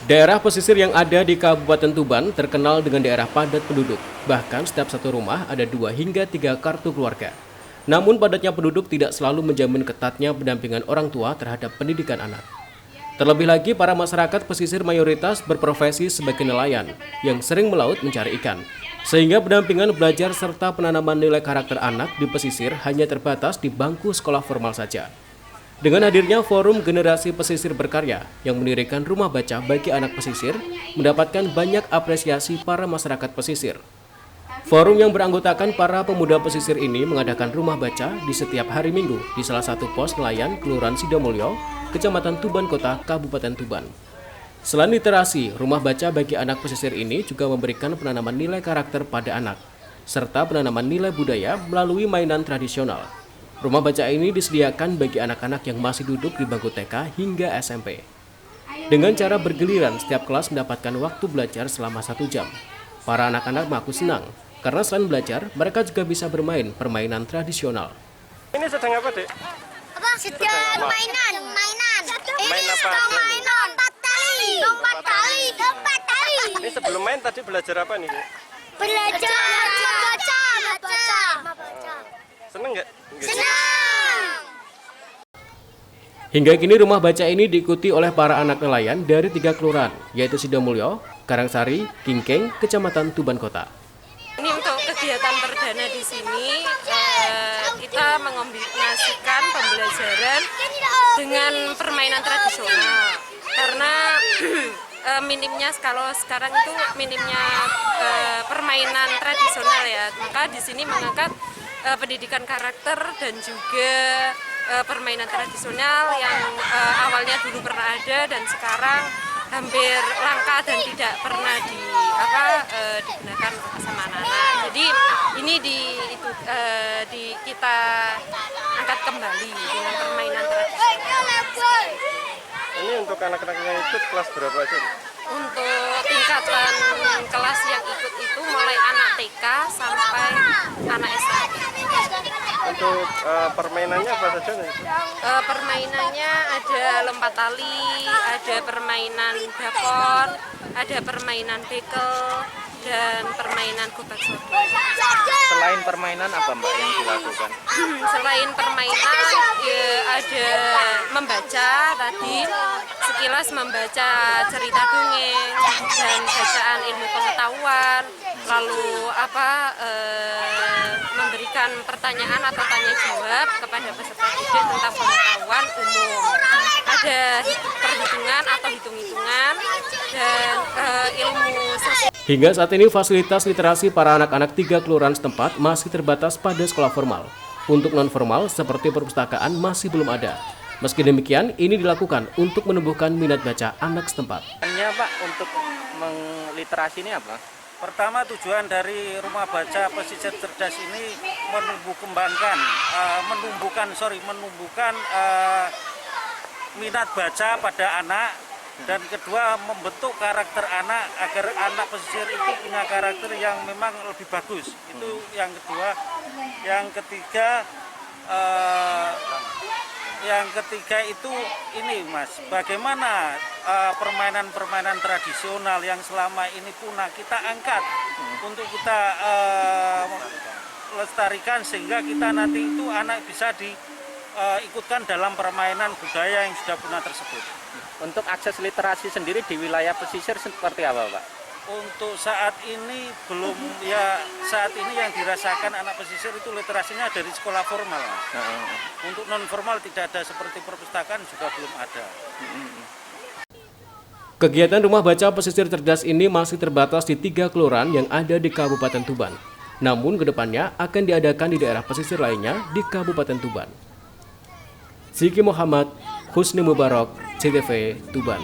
Daerah pesisir yang ada di Kabupaten Tuban terkenal dengan daerah padat penduduk. Bahkan setiap satu rumah ada 2 hingga 3 kartu keluarga. Namun padatnya penduduk tidak selalu menjamin ketatnya pendampingan orang tua terhadap pendidikan anak. Terlebih lagi para masyarakat pesisir mayoritas berprofesi sebagai nelayan yang sering melaut mencari ikan. Sehingga pendampingan belajar serta penanaman nilai karakter anak di pesisir hanya terbatas di bangku sekolah formal saja. Dengan hadirnya Forum Generasi Pesisir Berkarya yang mendirikan rumah baca bagi anak pesisir, mendapatkan banyak apresiasi para masyarakat pesisir. Forum yang beranggotakan para pemuda pesisir ini mengadakan rumah baca di setiap hari Minggu di salah satu pos nelayan Kelurahan Sidomulyo, Kecamatan Tuban Kota, Kabupaten Tuban. Selain literasi, rumah baca bagi anak pesisir ini juga memberikan penanaman nilai karakter pada anak, serta penanaman nilai budaya melalui mainan tradisional. Rumah baca ini disediakan bagi anak-anak yang masih duduk di bangku TK hingga SMP. Dengan cara bergiliran, setiap kelas mendapatkan waktu belajar selama 1 jam. Para anak-anak mengaku senang, karena selain belajar, mereka juga bisa bermain permainan tradisional. Ini sedang apa, Dek? Apa? Sedang mainan. Main Ini apa? sedang mainan. Lompat tali. Ini sebelum main tadi belajar apa nih, Dek? Belajar baca. Seneng nggak? Senang. Hingga kini rumah baca ini diikuti oleh para anak nelayan dari 3 kelurahan, yaitu Sidomulyo, Karangsari, Kingkeng, Kecamatan Tuban Kota. Ini untuk kegiatan perdana di sini, kita mengombinasikan pembelajaran dengan permainan tradisional. Karena minimnya kalau sekarang itu minimnya permainan tradisional ya, maka di sini mengangkat pendidikan karakter dan juga permainan tradisional yang awalnya dulu pernah ada dan sekarang hampir langka dan tidak pernah digunakan sama anak-anak. Jadi ini kita angkat kembali dengan permainan tradisional. Ini untuk anak-anak yang ikut kelas berapa aja? Untuk tingkatan kelas yang ikut itu mulai anak TK sampai anak SMP. Untuk permainannya apa saja nih? Permainannya ada lompat tali, ada permainan bakon, ada permainan bekel, dan permainan gobak sodor. Selain permainan apa Mbak yang dilakukan? Selain permainan ada membaca tadi, sekilas membaca cerita dongeng dan bacaan ilmu pengetahuan, lalu memberikan pertanyaan atau tanya jawab kepada peserta didik tentang pengetahuan umum. Ada perhitungan atau hitung-hitungan dan ilmu sosial. Hingga saat ini fasilitas literasi para anak-anak 3 kelurahan setempat masih terbatas pada sekolah formal. Untuk non-formal seperti perpustakaan masih belum ada. Meski demikian, ini dilakukan untuk menumbuhkan minat baca anak setempat. Pak, untuk literasi ini apa? Pertama, tujuan dari rumah baca pesisir cerdas ini menumbuhkan minat baca pada anak, dan kedua membentuk karakter anak agar anak pesisir itu punya karakter yang memang lebih bagus. Itu yang kedua. Yang ketiga itu ini Mas, bagaimana permainan-permainan tradisional yang selama ini punah kita angkat untuk kita lestarikan sehingga kita nanti itu anak bisa diikutkan dalam permainan budaya yang sudah punah tersebut. Untuk akses literasi sendiri di wilayah pesisir seperti apa Pak? Untuk saat ini belum, ya saat ini yang dirasakan anak pesisir itu literasinya dari sekolah formal. Untuk non formal tidak ada, seperti perpustakaan juga belum ada. Kegiatan rumah baca pesisir cerdas ini masih terbatas di 3 kelurahan yang ada di Kabupaten Tuban. Namun kedepannya akan diadakan di daerah pesisir lainnya di Kabupaten Tuban. Ziki Muhammad, Husni Mubarak, CTV Tuban.